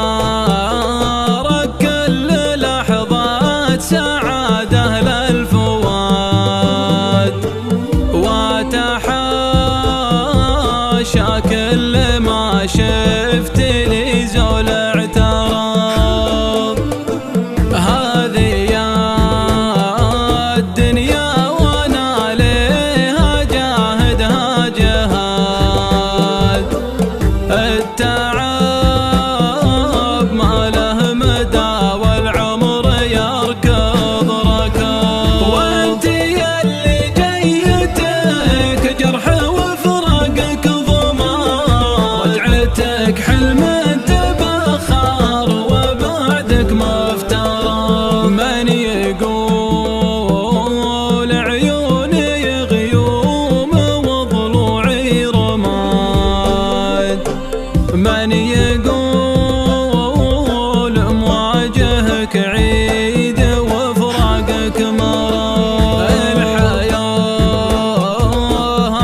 تدارك كل لحظات سعادة للفؤاد، وتحاشى كل ما شفت لي زول اعتراض. هذه يا الدنيا وانا ليها جاهدها جهاد، التعب ما له مدى والعمر يركض ركض. وانت يلي جيتك جرح وفراقك ضمان، رجعتك حلم تبخر وبعدك ما افترى. من يقول عيوني غيوم وضلوعي رماد، من يقول مواجهك عيد وفراقك مرض. الحياة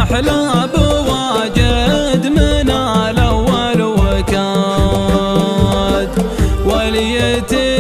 أحلى بواجد من الأول وكاد، واليتيم